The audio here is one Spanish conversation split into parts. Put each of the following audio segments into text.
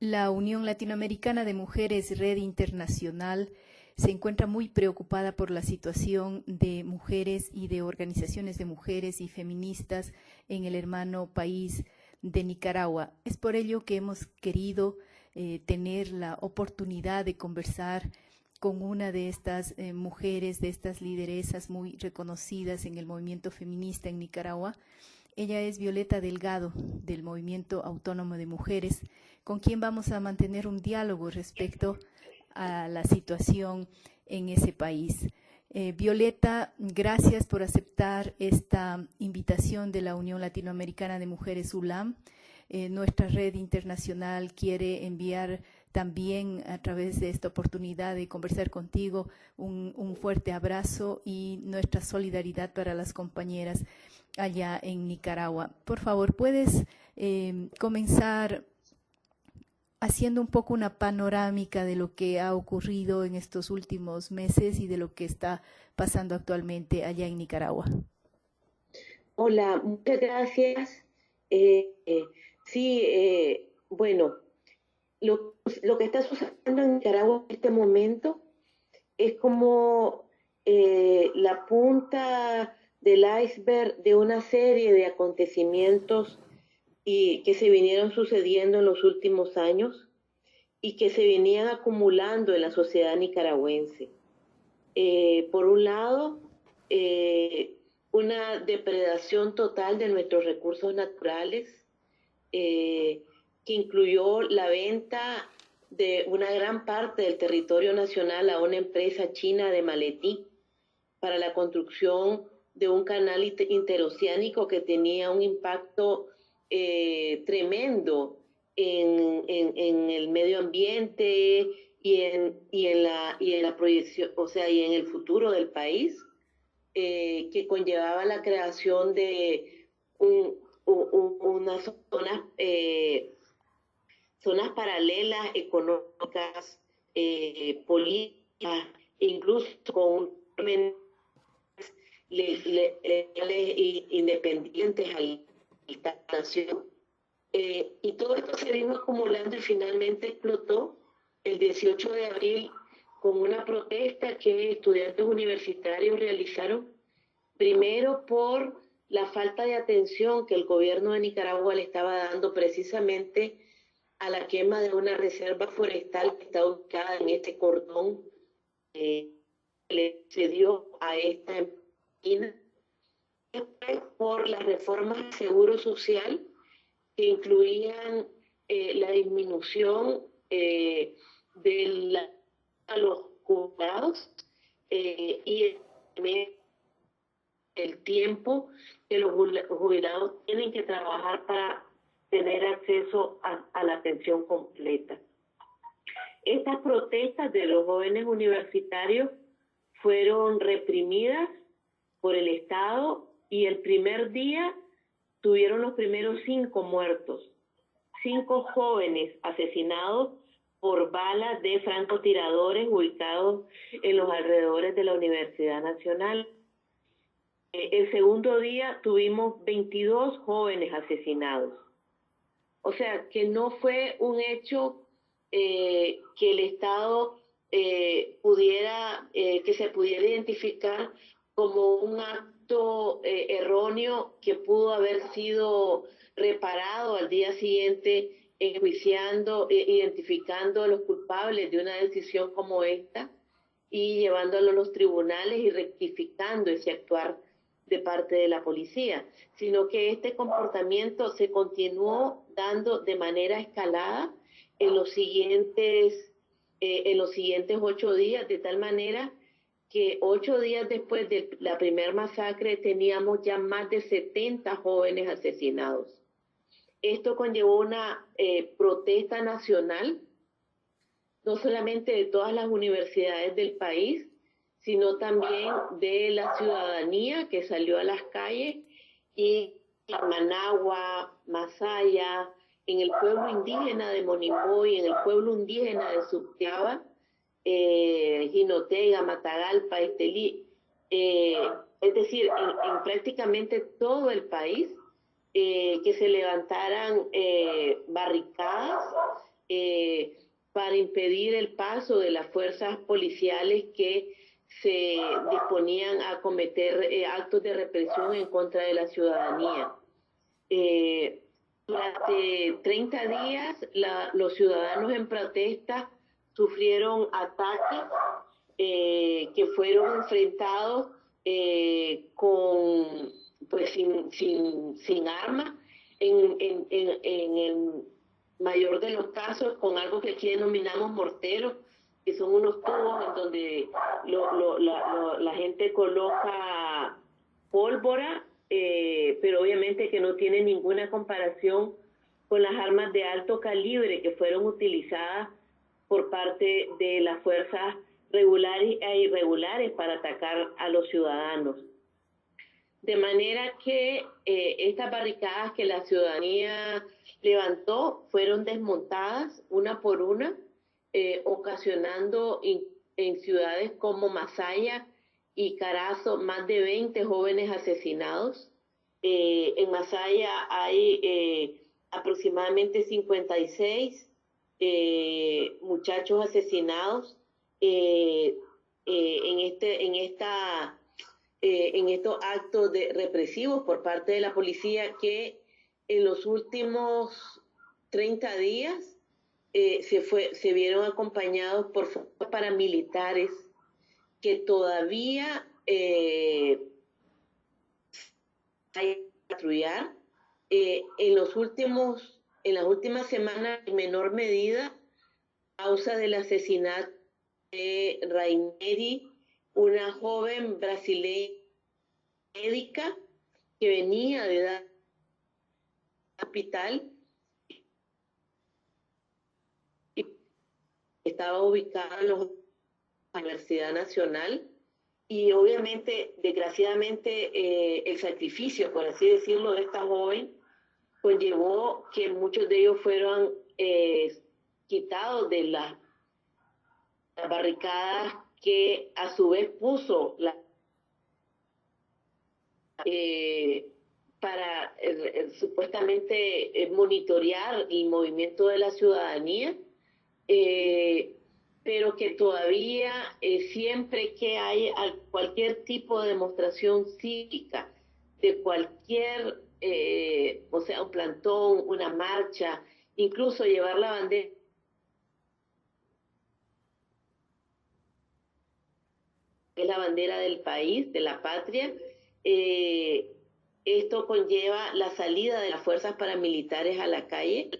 La Unión Latinoamericana de Mujeres Red Internacional se encuentra muy preocupada por la situación de mujeres y de organizaciones de mujeres y feministas en el hermano país de Nicaragua. Es por ello que hemos querido tener la oportunidad de conversar con una de estas mujeres, de estas lideresas muy reconocidas en el movimiento feminista en Nicaragua. Ella es Violeta Delgado, del Movimiento Autónomo de Mujeres, con quien vamos a mantener un diálogo respecto a la situación en ese país. Violeta, gracias por aceptar esta invitación de la Unión Latinoamericana de Mujeres ULAM. Nuestra red internacional quiere enviar también a través de esta oportunidad de conversar contigo un fuerte abrazo y nuestra solidaridad para las compañeras allá en Nicaragua. Por favor, ¿puedes comenzar haciendo un poco una panorámica de lo que ha ocurrido en estos últimos meses y de lo que está pasando actualmente allá en Nicaragua? Hola, muchas gracias. Sí, bueno, lo que está sucediendo en Nicaragua en este momento es como la punta del iceberg de una serie de acontecimientos que se vinieron sucediendo en los últimos años y que se venían acumulando en la sociedad nicaragüense. Por un lado, eh, una depredación total de nuestros recursos naturales, eh, que incluyó la venta de una gran parte del territorio nacional a una empresa china de Maletí para la construcción de un canal interoceánico que tenía un impacto tremendo en el medio ambiente y en la proyección, o sea, y en el futuro del país, que conllevaba la creación de un, unas zonas paralelas económicas, políticas, incluso con legales independientes a la nación. Y todo esto se vino acumulando y finalmente explotó el 18 de abril con una protesta que estudiantes universitarios realizaron, primero por la falta de atención que el gobierno de Nicaragua le estaba dando precisamente a la quema de una reserva forestal que está ubicada en este cordón que le cedió a esta empresa, por las reformas de seguro social que incluían la disminución a los jubilados, y el tiempo que los jubilados tienen que trabajar para tener acceso a la atención completa. Estas protestas de los jóvenes universitarios fueron reprimidas por el Estado y el primer día tuvieron los primeros 5 muertos, 5 jóvenes asesinados por balas de francotiradores ubicados en los alrededores de la Universidad Nacional. El segundo día tuvimos 22 jóvenes asesinados. O sea, que no fue un hecho que el Estado que se pudiera identificar como un acto erróneo que pudo haber sido reparado al día siguiente, enjuiciando, identificando a los culpables de una decisión como esta y llevándolo a los tribunales y rectificando ese actuar de parte de la policía, sino que este comportamiento se continuó dando de manera escalada en los siguientes 8 días, de tal manera que 8 días después de la primer masacre teníamos ya más de 70 jóvenes asesinados. Esto conllevó una protesta nacional, no solamente de todas las universidades del país, sino también de la ciudadanía que salió a las calles, y en Managua, Masaya, en el pueblo indígena de Monimboy, en el pueblo indígena de Subtiaba, Jinotega, Matagalpa, Estelí, es decir, en prácticamente todo el país, que se levantaran barricadas para impedir el paso de las fuerzas policiales que se disponían a cometer actos de represión en contra de la ciudadanía. Durante 30 días los ciudadanos en protesta sufrieron ataques que fueron enfrentados con, pues, sin armas, en el mayor de los casos con algo que aquí denominamos morteros, que son unos tubos en donde la gente coloca pólvora, pero obviamente que no tiene ninguna comparación con las armas de alto calibre que fueron utilizadas por parte de las fuerzas regulares e irregulares para atacar a los ciudadanos. De manera que estas barricadas que la ciudadanía levantó fueron desmontadas una por una, ocasionando en ciudades como Masaya y Carazo más de 20 jóvenes asesinados. En Masaya hay aproximadamente 56 muchachos asesinados en estos actos represivos por parte de la policía, que en los últimos 30 días se vieron acompañados por fuerzas paramilitares que todavía hay que patrullar. En las últimas semanas, en menor medida, a causa del asesinato de Raineri, una joven brasileña médica que venía de edad hospital, y estaba ubicada en la Universidad Nacional, y obviamente, desgraciadamente, el sacrificio, por así decirlo, de esta joven conllevó que muchos de ellos fueran quitados de las barricadas que a su vez puso para supuestamente monitorear el movimiento de la ciudadanía, pero que todavía siempre que hay cualquier tipo de demostración cívica, de cualquier, o sea, un plantón, una marcha, incluso llevar la bandera, que es la bandera del país, de la patria, esto conlleva la salida de las fuerzas paramilitares a la calle,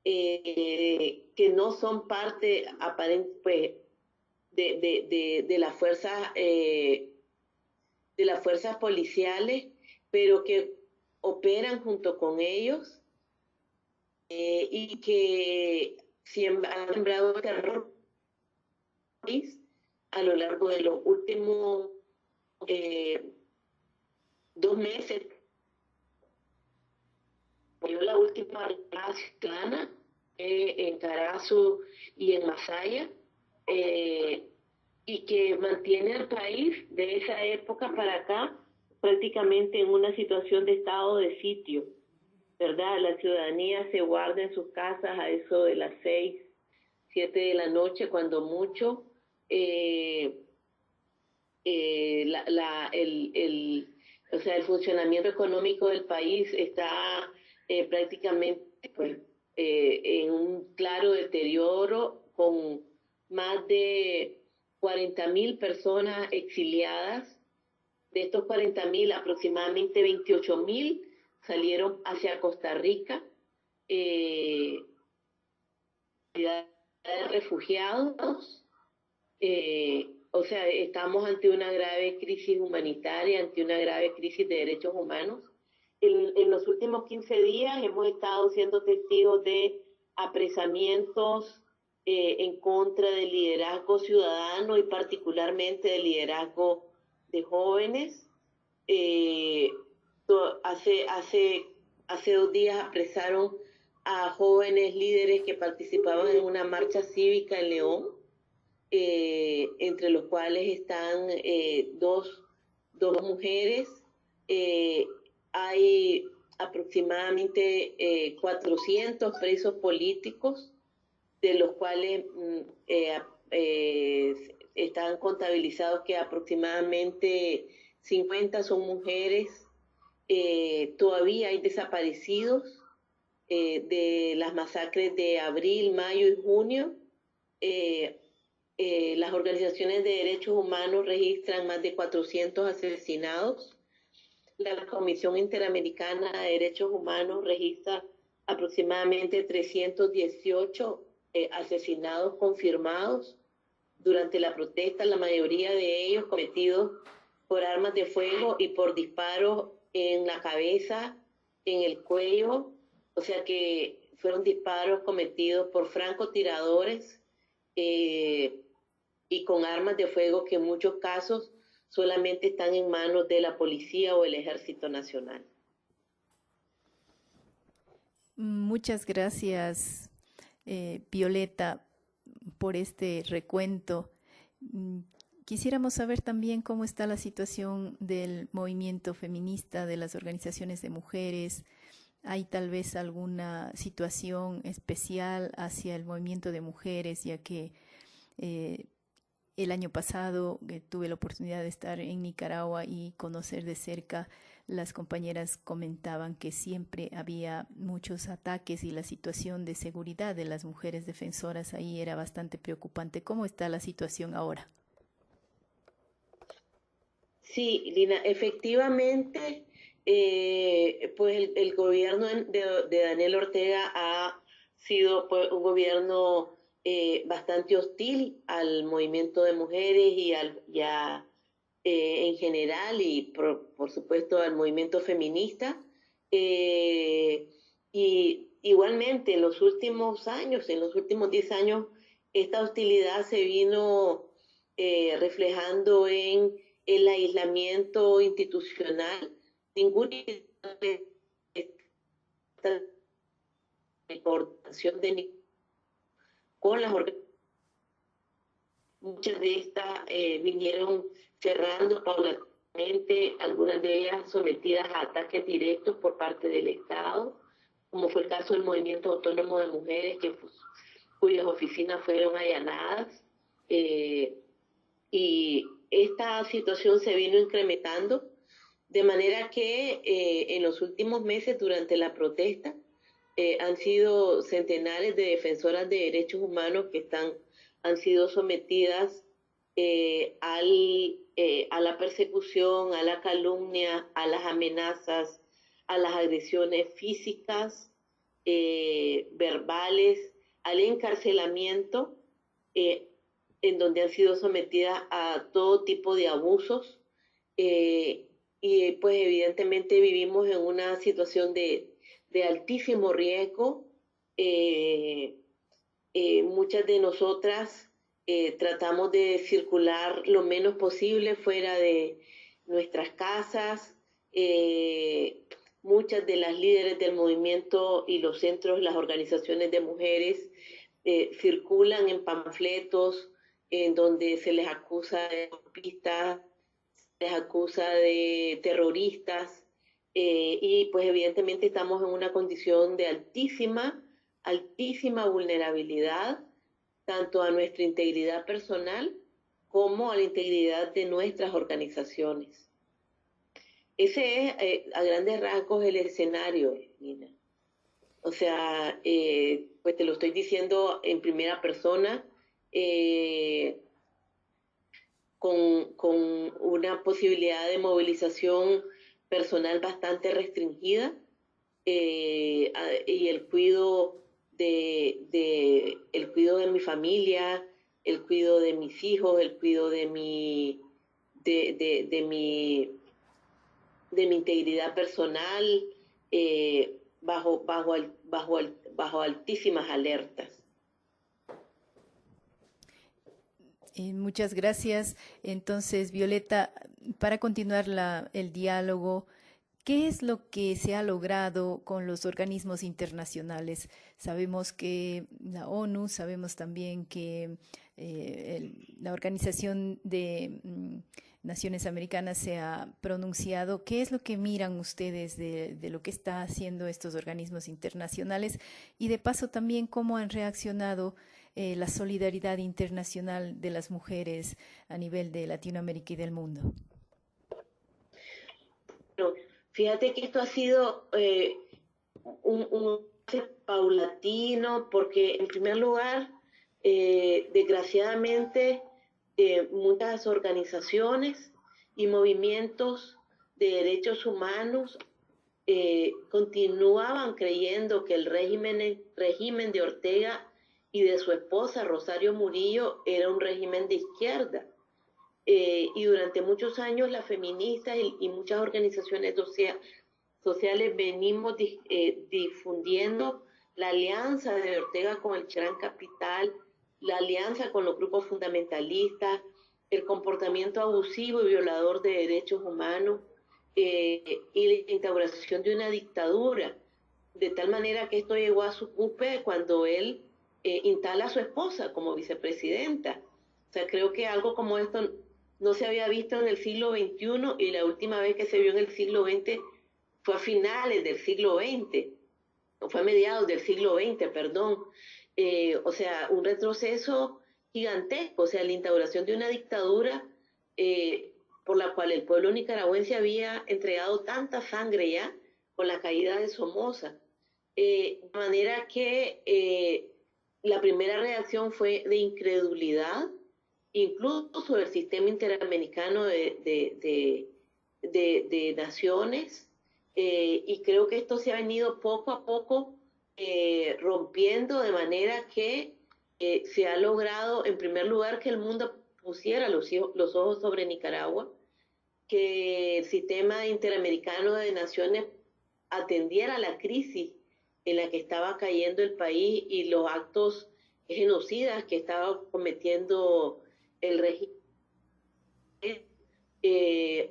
que no son parte aparente, pues, de las fuerzas policiales, pero que operan junto con ellos, y que han sembrado terror a lo largo de los últimos 2 meses. La última ciudadana en Carazo y en Masaya, y que mantiene al país de esa época para acá prácticamente en una situación de estado de sitio, ¿verdad? La ciudadanía se guarda en sus casas a eso de las 6, 7 de la noche, cuando mucho. O sea, el funcionamiento económico del país está prácticamente, pues, en un claro deterioro, con más de 40.000 personas exiliadas. De estos 40.000, aproximadamente 28.000 salieron hacia Costa Rica, de refugiados. O sea, estamos ante una grave crisis humanitaria, ante una grave crisis de derechos humanos. En los últimos 15 días hemos estado siendo testigos de apresamientos en contra del liderazgo ciudadano y particularmente del liderazgo de jóvenes. Hace 2 días apresaron a jóvenes líderes que participaban en una marcha cívica en León, entre los cuales están dos mujeres, hay aproximadamente 400 presos políticos, de los cuales están contabilizados que aproximadamente 50 son mujeres. Todavía hay desaparecidos de las masacres de abril, mayo y junio. Las organizaciones de derechos humanos registran más de 400 asesinados. La Comisión Interamericana de Derechos Humanos registra aproximadamente 318 asesinados confirmados durante la protesta, la mayoría de ellos cometidos por armas de fuego y por disparos en la cabeza, en el cuello, o sea que fueron disparos cometidos por francotiradores y con armas de fuego que en muchos casos solamente están en manos de la policía o el Ejército Nacional. Muchas gracias, Violeta, por este recuento. Quisiéramos saber también cómo está la situación del movimiento feminista, de las organizaciones de mujeres. ¿Hay tal vez alguna situación especial hacia el movimiento de mujeres, ya que el año pasado tuve la oportunidad de estar en Nicaragua y conocer de cerca? Las compañeras comentaban que siempre había muchos ataques y la situación de seguridad de las mujeres defensoras ahí era bastante preocupante. ¿Cómo está la situación ahora? Sí, Lina, efectivamente, pues el gobierno de Daniel Ortega ha sido pues, un gobierno bastante hostil al movimiento de mujeres en general y por supuesto al movimiento feminista. Y igualmente en los últimos años, en los últimos 10 años, esta hostilidad se vino reflejando en el aislamiento institucional. Ninguna coordinación con las organizaciones. Muchas de estas vinieron cerrando paulatinamente, algunas de ellas sometidas a ataques directos por parte del Estado, como fue el caso del Movimiento Autónomo de Mujeres, cuyas oficinas fueron allanadas. Y esta situación se vino incrementando, de manera que en los últimos meses, durante la protesta, han sido centenares de defensoras de derechos humanos que han sido sometidas a la persecución, a la calumnia, a las amenazas, a las agresiones físicas, verbales, al encarcelamiento, en donde han sido sometidas a todo tipo de abusos. Y pues evidentemente vivimos en una situación de altísimo riesgo. Muchas de nosotras tratamos de circular lo menos posible fuera de nuestras casas. Muchas de las líderes del movimiento y los centros, las organizaciones de mujeres, circulan en panfletos en donde se les acusa de golpistas, se les acusa de terroristas, y pues evidentemente estamos en una condición de altísima vulnerabilidad, tanto a nuestra integridad personal como a la integridad de nuestras organizaciones. Ese es a grandes rasgos el escenario, Nina. O sea, pues te lo estoy diciendo en primera persona, con una posibilidad de movilización personal bastante restringida, y el cuidado de mi familia, el cuidado de mis hijos, el cuidado de mi integridad personal, bajo altísimas alertas. Muchas gracias. Entonces, Violeta, para continuar el diálogo, ¿qué es lo que se ha logrado con los organismos internacionales? Sabemos que la ONU, sabemos también que la Organización Naciones Americanas se ha pronunciado. ¿Qué es lo que miran ustedes de lo que está haciendo estos organismos internacionales? Y de paso también cómo han reaccionado la solidaridad internacional de las mujeres a nivel de Latinoamérica y del mundo. Bueno, fíjate que esto ha sido un paulatino, porque en primer lugar, desgraciadamente, muchas organizaciones y movimientos de derechos humanos continuaban creyendo que el régimen de Ortega y de su esposa Rosario Murillo era un régimen de izquierda. Y durante muchos años las feministas y muchas organizaciones sociales venimos difundiendo la alianza de Ortega con el Gran Capital, la alianza con los grupos fundamentalistas, el comportamiento abusivo y violador de derechos humanos y la instauración de una dictadura, de tal manera que esto llegó a su cúspide cuando él instala a su esposa como vicepresidenta. O sea, creo que algo como esto no se había visto en el siglo XXI, y la última vez que se vio en el siglo XX fue a finales del siglo XX, o fue a mediados del siglo XX, perdón. O sea, un retroceso gigantesco, o sea, la instauración de una dictadura por la cual el pueblo nicaragüense había entregado tanta sangre ya con la caída de Somoza. De manera que la primera reacción fue de incredulidad, incluso del sistema interamericano de naciones, y creo que esto se ha venido poco a poco rompiendo, de manera que se ha logrado, en primer lugar, que el mundo pusiera los ojos sobre Nicaragua, que el sistema interamericano de naciones atendiera la crisis en la que estaba cayendo el país y los actos genocidas que estaba cometiendo el régimen,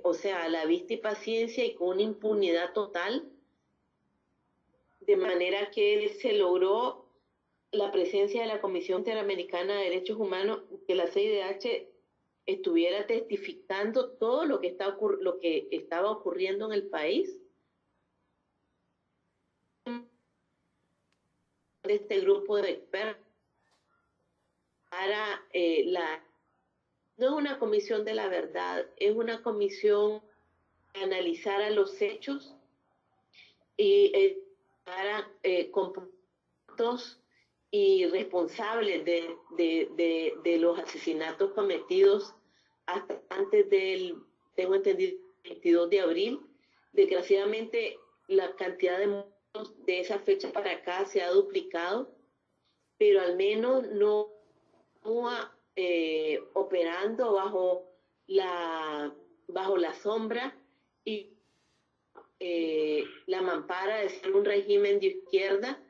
o sea, a la vista y paciencia y con una impunidad total, de manera que se logró la presencia de la Comisión Interamericana de Derechos Humanos, que la CIDH estuviera testificando todo lo que estaba ocurriendo en el país. De este grupo de expertos para no es una comisión de la verdad, es una comisión que analizara los hechos y para comportamientos y responsables de los asesinatos cometidos hasta antes del, tengo entendido, 22 de abril. Desgraciadamente, la cantidad de muertos de esa fecha para acá se ha duplicado, pero al menos no operando bajo la sombra y la mampara de ser un régimen de izquierda,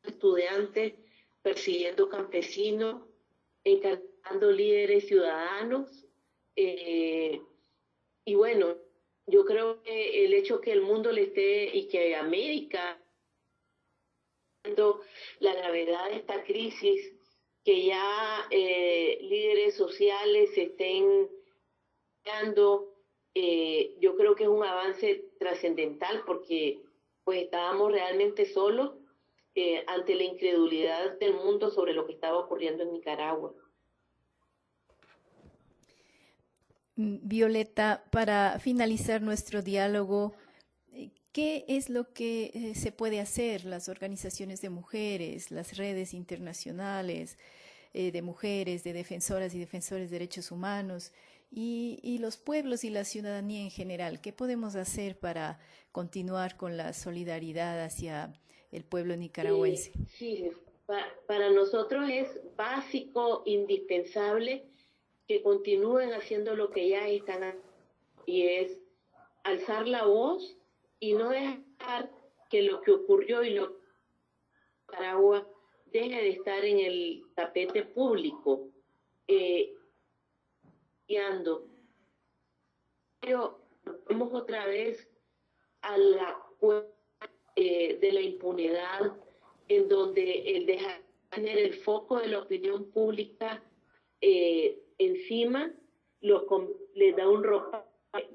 estudiantes persiguiendo campesinos, encarcelando líderes ciudadanos, y bueno, yo creo que el hecho que el mundo le esté y que América la gravedad de esta crisis, que ya líderes sociales se estén dando, yo creo que es un avance trascendental, porque pues estábamos realmente solos ante la incredulidad del mundo sobre lo que estaba ocurriendo en Nicaragua. Violeta, para finalizar nuestro diálogo, ¿qué es lo que se puede hacer las organizaciones de mujeres, las redes internacionales de mujeres, de defensoras y defensores de derechos humanos y los pueblos y la ciudadanía en general? ¿Qué podemos hacer para continuar con la solidaridad hacia el pueblo nicaragüense? Sí, para nosotros es básico, indispensable que continúen haciendo lo que ya están haciendo, y es alzar la voz y no dejar que lo que ocurrió y lo que Nicaragua deje de estar en el tapete público. Pero volvemos otra vez a la cuenta de la impunidad, en donde el dejar tener el foco de la opinión pública encima, les da un ropaje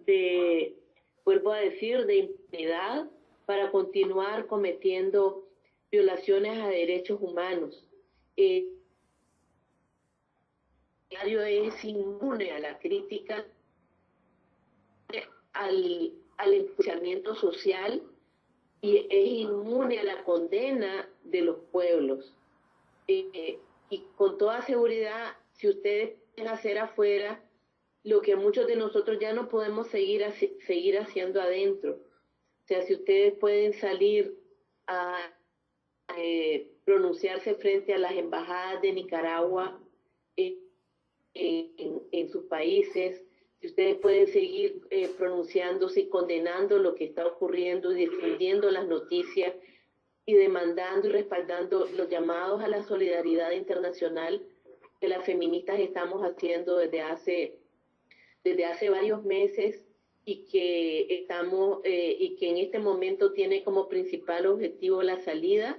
de, vuelvo a decir, de impunidad para continuar cometiendo violaciones a derechos humanos. El diario es inmune a la crítica, al enjuiciamiento social, y es inmune a la condena de los pueblos. Y con toda seguridad, si ustedes pueden hacer afuera lo que muchos de nosotros ya no podemos seguir haciendo adentro. O sea, si ustedes pueden salir a pronunciarse frente a las embajadas de Nicaragua en sus países, si ustedes pueden seguir pronunciándose y condenando lo que está ocurriendo y difundiendo las noticias y demandando y respaldando los llamados a la solidaridad internacional que las feministas estamos haciendo desde hace varios meses, y que en este momento tiene como principal objetivo la salida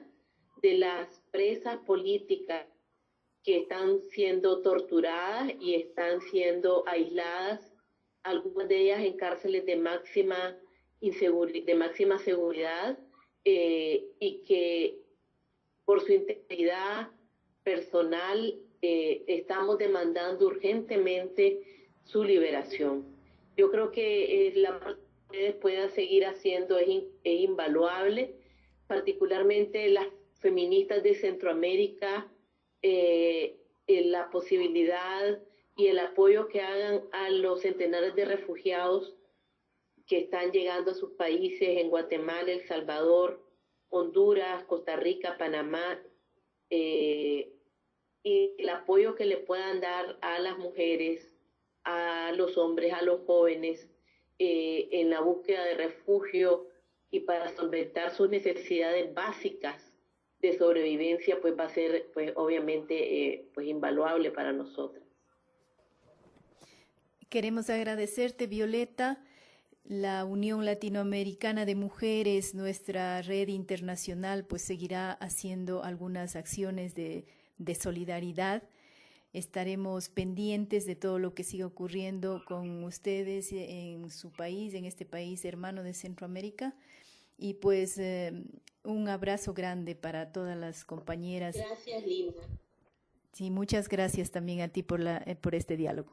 de las presas políticas que están siendo torturadas y están siendo aisladas, algunas de ellas en cárceles de máxima seguridad, y que por su integridad personal estamos demandando urgentemente su liberación. Yo creo que la parte que ustedes puedan seguir haciendo es invaluable, particularmente las feministas de Centroamérica, la posibilidad y el apoyo que hagan a los centenares de refugiados que están llegando a sus países en Guatemala, El Salvador, Honduras, Costa Rica, Panamá, y el apoyo que le puedan dar a las mujeres, a los hombres, a los jóvenes, en la búsqueda de refugio y para solventar sus necesidades básicas de sobrevivencia, pues va a ser, pues obviamente, pues invaluable para nosotras. Queremos agradecerte, Violeta. La Unión Latinoamericana de Mujeres, nuestra red internacional, pues seguirá haciendo algunas acciones de solidaridad. Estaremos pendientes de todo lo que siga ocurriendo con ustedes en su país, en este país hermano de Centroamérica. Y pues un abrazo grande para todas las compañeras. Gracias, Linda. Sí, muchas gracias también a ti por este diálogo.